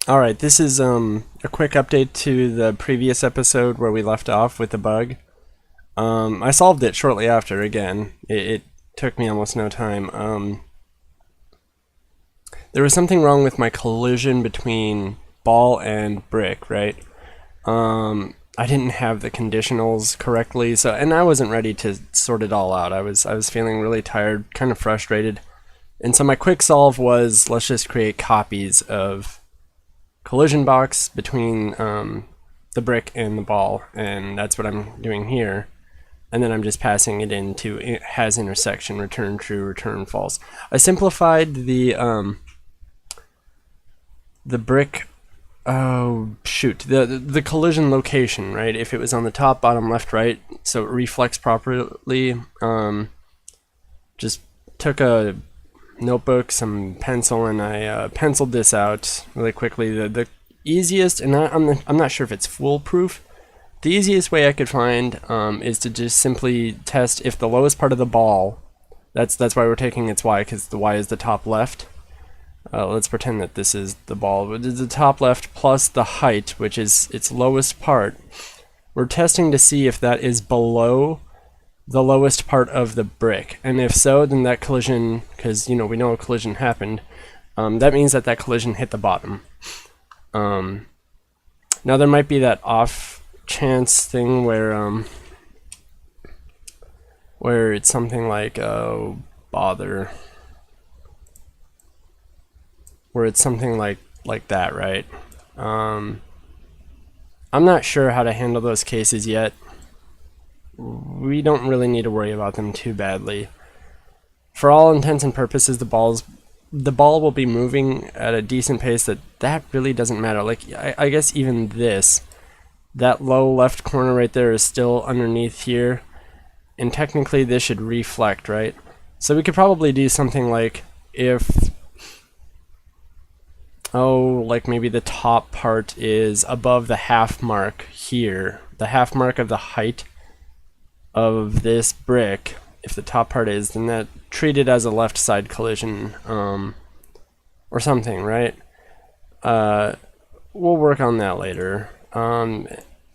Alright, this is a quick update to the previous episode where we left off with the bug. I solved it shortly after, again. It took me almost no time. There was something wrong with my collision between ball and brick, right? I didn't have the conditionals correctly, and I wasn't ready to sort it all out. I was feeling really tired, kind of frustrated. And so my quick solve was, let's just create copies of collision box between the brick and the ball, and that's what I'm doing here. And then I'm just passing it into it has intersection, return true, return false. I simplified the brick. Oh shoot, the collision location, right? If it was on the top, bottom, left, right, so it reflects properly. Just took a notebook, some pencil, and I penciled this out really quickly. The easiest, and I'm not sure if it's foolproof. The easiest way I could find is to just simply test if the lowest part of the ball. That's why we're taking its y, because the y is the top left. Let's pretend that this is the ball. But the top left plus the height, which is its lowest part. We're testing to see if that is below the lowest part of the brick, and if so, then that collision, because we know a collision happened, that means that collision hit the bottom. Now there might be that off chance thing where it's something like, oh bother, where it's something like that, right? I'm not sure how to handle those cases yet. We don't really need to worry about them too badly. For all intents and purposes, the ball will be moving at a decent pace. That really doesn't matter. Like I guess even that low left corner right there is still underneath here, and technically this should reflect, right? So we could probably do something like if like maybe the top part is above the half mark here, the half mark of the height of this brick. If the top part is, then that treat it as a left side collision, or something, right? We'll work on that later. And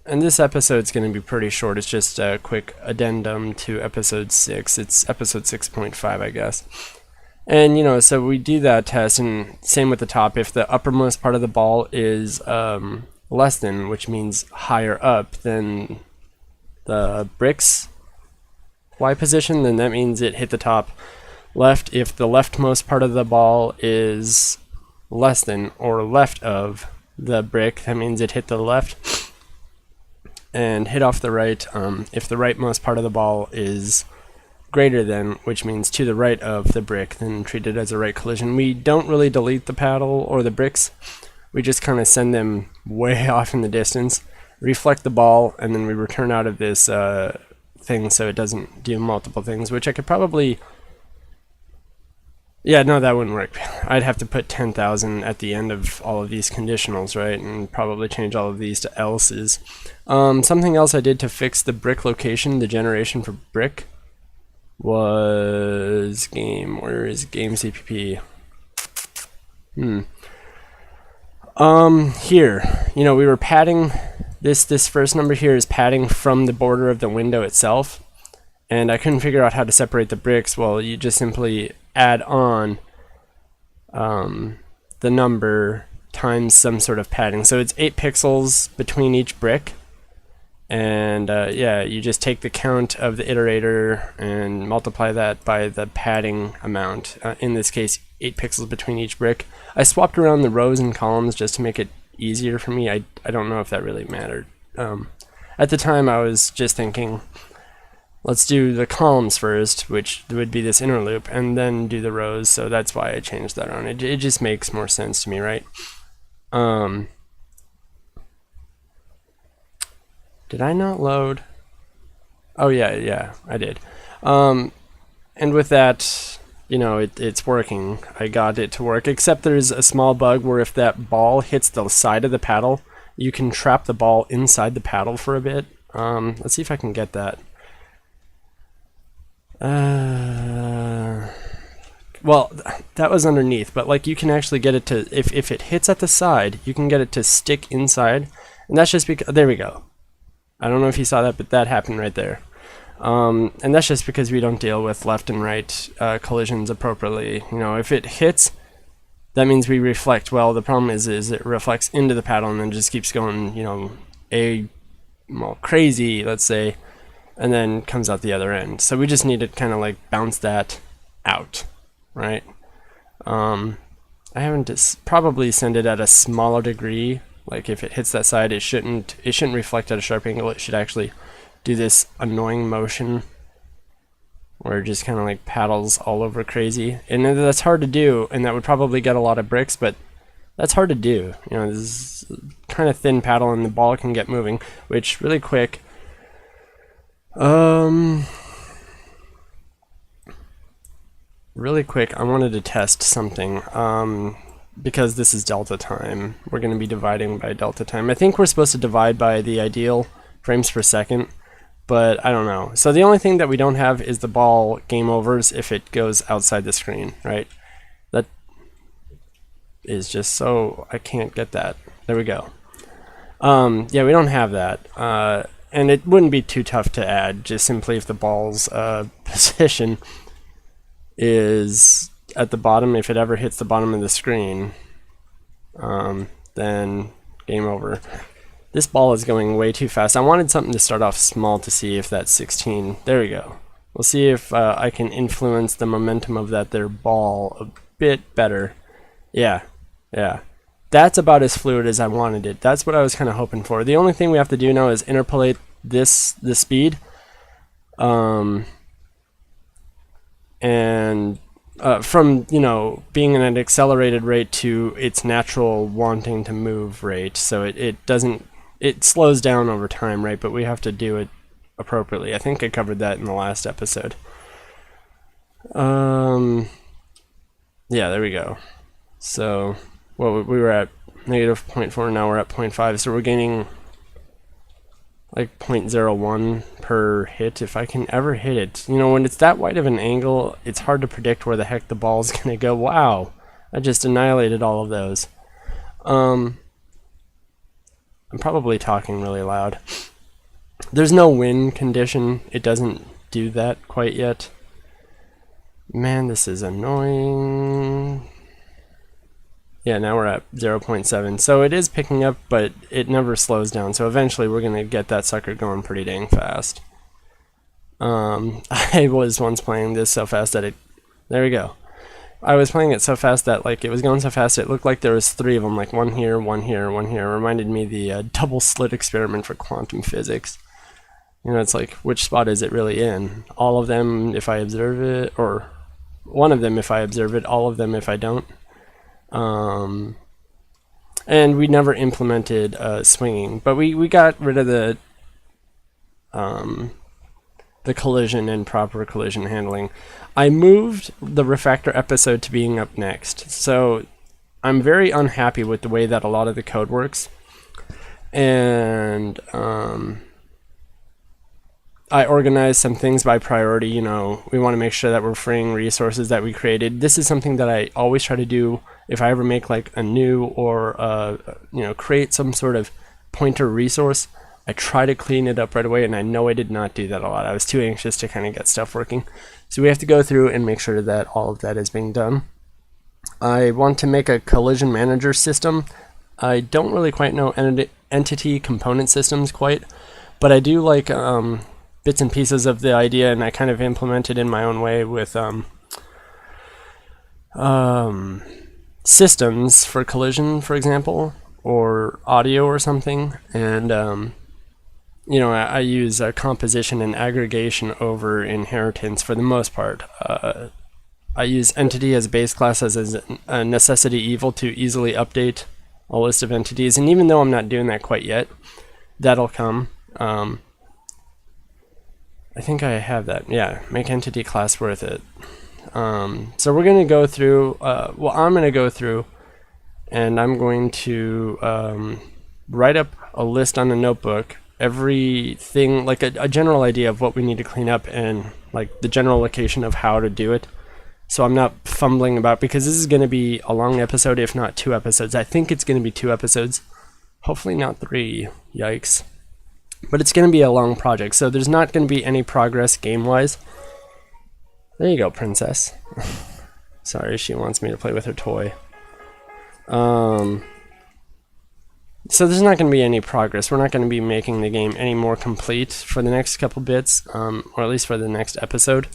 this episode's going to be pretty short. It's just a quick addendum to episode 6. It's episode 6.5, I guess. And so we do that test, and same with the top. If the uppermost part of the ball is less than, which means higher up than the brick's Y position, then that means it hit the top left. If the leftmost part of the ball is less than or left of the brick, that means it hit the left and hit off the right. If the rightmost part of the ball is greater than, which means to the right of the brick, then treat it as a right collision. We don't really delete the paddle or the bricks. We just kind of send them way off in the distance, reflect the ball, and then we return out of this thing so it doesn't do multiple things, which I could probably... Yeah, no, that wouldn't work. I'd have to put 10,000 at the end of all of these conditionals, right? And probably change all of these to else's. Something else I did to fix the brick location, the generation for brick, was where is game CPP? Here, we were padding. This first number here is padding from the border of the window itself, and I couldn't figure out how to separate the bricks. Well, you just simply add on the number times some sort of padding. So it's 8 pixels between each brick, and yeah, you just take the count of the iterator and multiply that by the padding amount. In this case, 8 pixels between each brick. I swapped around the rows and columns just to make it easier for me. I don't know if that really mattered. At the time, I was just thinking, let's do the columns first, which would be this inner loop, and then do the rows. So that's why I changed that on. It just makes more sense to me, right? Did I not load? Oh yeah, I did. And with that, it's working. I got it to work, except there's a small bug where if that ball hits the side of the paddle, you can trap the ball inside the paddle for a bit. Let's see if I can get that. well, that was underneath, but like you can actually get it to, if it hits at the side, you can get it to stick inside, and that's just because, there we go. I don't know if you saw that, but that happened right there. And that's just because we don't deal with left and right collisions appropriately. You know, if it hits, that means we reflect. Well, the problem is it reflects into the paddle and then just keeps going, you know, crazy, let's say, and then comes out the other end. So we just need to kind of like bounce that out, right? I haven't probably send it at a smaller degree. Like if it hits that side, it shouldn't reflect at a sharp angle. It should actually do this annoying motion where it just kind of like paddles all over crazy, and that's hard to do, and that would probably get a lot of bricks, but that's hard to do. You know, this is kind of thin paddle and the ball can get moving, which really quick, I wanted to test something, because this is delta time. We're going to be dividing by delta time. I think we're supposed to divide by the ideal frames per second, but I don't know. So the only thing that we don't have is the ball game overs if it goes outside the screen, right? That is just so, I can't get that. There we go. Yeah, we don't have that. And it wouldn't be too tough to add, just simply if the ball's position is at the bottom, if it ever hits the bottom of the screen, then game over. This ball is going way too fast. I wanted something to start off small to see if that's 16. There we go. We'll see if I can influence the momentum of that there ball a bit better. Yeah, yeah. That's about as fluid as I wanted it. That's what I was kind of hoping for. The only thing we have to do now is interpolate the speed. And from, you know, being at an accelerated rate to its natural wanting to move rate. So it slows down over time, right? But we have to do it appropriately. I think I covered that in the last episode. Yeah, there we go. So, well, we were at negative 0.4, now we're at 0.5, so we're gaining like 0.01 per hit, if I can ever hit it. You know, when it's that wide of an angle, it's hard to predict where the heck the ball's gonna go. Wow, I just annihilated all of those. I'm probably talking really loud. There's no win condition. It doesn't do that quite yet. Man, this is annoying. Yeah, now we're at 0.7. So it is picking up, but it never slows down. So eventually we're going to get that sucker going pretty dang fast. I was once playing this so fast that there we go. I was playing it so fast that like it was going so fast it looked like there was 3 of them, like one here, one here, one here. It reminded me of the double slit experiment for quantum physics. You know, it's like, which spot is it really in? All of them if I observe it, or one of them if I observe it, all of them if I don't. And we never implemented swinging, but we got rid of the collision and proper collision handling. I moved the refactor episode to being up next, so I'm very unhappy with the way that a lot of the code works, and I organized some things by priority. You know, we want to make sure that we're freeing resources that we created. This is something that I always try to do if I ever make like a new or you know, create some sort of pointer resource. I try to clean it up right away, and I know I did not do that a lot. I was too anxious to kind of get stuff working. So we have to go through and make sure that all of that is being done. I want to make a collision manager system. I don't really quite know entity component systems quite, but I do like bits and pieces of the idea, and I kind of implement it in my own way with systems for collision, for example, or audio or something. And you know, I use composition and aggregation over inheritance for the most part. I use entity as a base class as a necessity evil to easily update a list of entities, and even though I'm not doing that quite yet, that'll come. I think I have that. Yeah, make entity class worth it. So we're going to go through, well, I'm going to go through, and I'm going to write up a list on a notebook, everything, like a general idea of what we need to clean up, and like the general location of how to do it. so I'm not fumbling about, because this is going to be a long episode, if not 2 episodes. I think it's going to be 2 episodes. Hopefully not 3. Yikes. But it's going to be a long project, so there's not going to be any progress game-wise. There you go, princess. Sorry, she wants me to play with her toy. So there's not going to be any progress. We're not going to be making the game any more complete for the next couple bits, or at least for the next episode.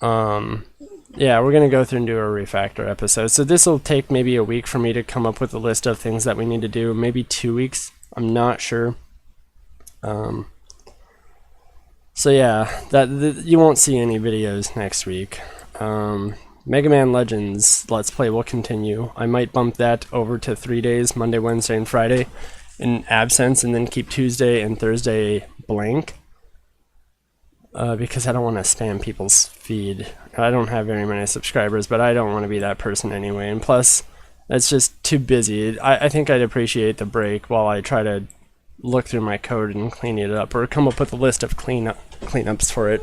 Yeah, we're going to go through and do a refactor episode. So this will take maybe a week for me to come up with a list of things that we need to do. Maybe 2 weeks. I'm not sure. So yeah, you won't see any videos next week. Mega Man Legends Let's Play will continue. I might bump that over to 3 days, Monday, Wednesday, and Friday, in absence, and then keep Tuesday and Thursday blank. Because I don't want to spam people's feed. I don't have very many subscribers, but I don't want to be that person anyway. And plus, it's just too busy. I think I'd appreciate the break while I try to look through my code and clean it up, or come up with a list of cleanups for it.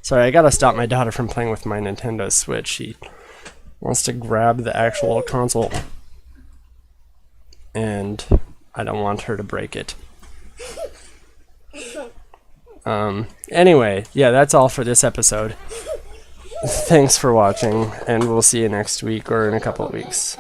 Sorry, I gotta stop my daughter from playing with my Nintendo Switch. She wants to grab the actual console, and I don't want her to break it. Anyway, yeah, that's all for this episode. Thanks for watching, and we'll see you next week or in a couple of weeks.